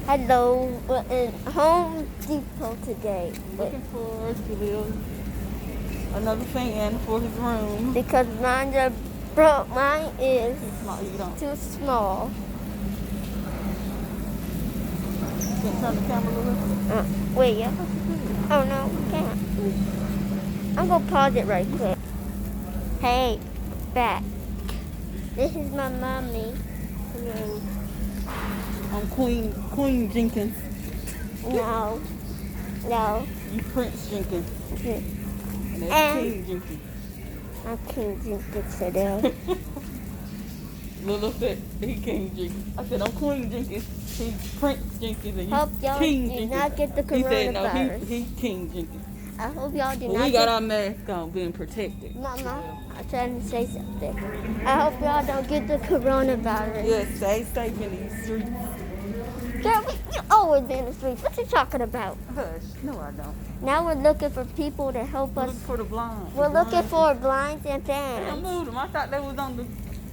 Hello, we're in Home Depot today. Looking for Jaleel another fan for his room. Because mine are broke. Mine is You don't. too small. Can't turn the camera a little. Wait, yeah. Oh no, we can't. I'm gonna pause it right quick. Hey, back. This is my mommy. Hello. I'm Queen Jenkins. No. You Prince Jenkins. And that's And- King Jenkins. I'm King Jenkins today. Lil said he King Jenkins. I said I'm Queen Jenkins. He's Prince Jenkins and Hope you y'all King do Jenkins. not get the He said no, coronavirus. he King Jenkins. I hope y'all do But not we got get. our mask on, being protected. Mama, I'm trying to say something. I hope y'all don't get the coronavirus. Yeah, stay safe in these streets. Girl, you always be in the streets. What you talking about? Hush. No, I don't. Now we're looking for people to help us. Look for the blind. We're looking for blinds and I fans. moved them. I thought they was on the.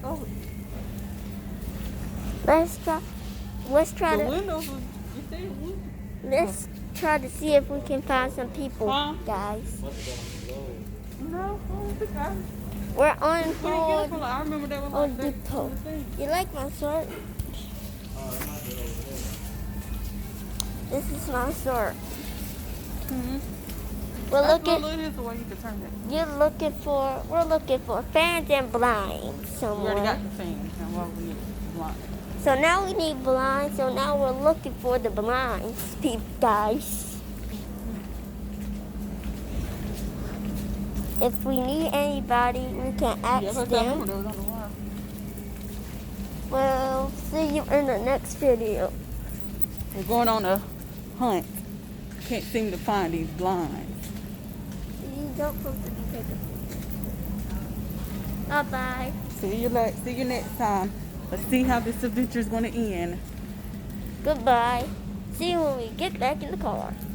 Oh, Let's try the to windows was. You see the window? let's try to see if we can find some people, Huh? guys. No, I don't think I. We're on We didn't get hold. it from. I remember that was Home like that Depot. on the thing. You like my shirt? This is my shirt. We're looking. Here's the way you can turn it. We're looking for fans and blinds We already somewhere. got the fans. Now what we need is blind. So now we need blinds. So now we're looking for the blinds, guys. If we need anybody, we can ask Yeah, but them. that was on the wire. Well, see you in the next video. We're going on a hunt. Can't seem to find these blinds. You don't supposed to be taking. Bye bye. See you next time. Let's see how this adventure is going to end. Goodbye. See you when we get back in the car.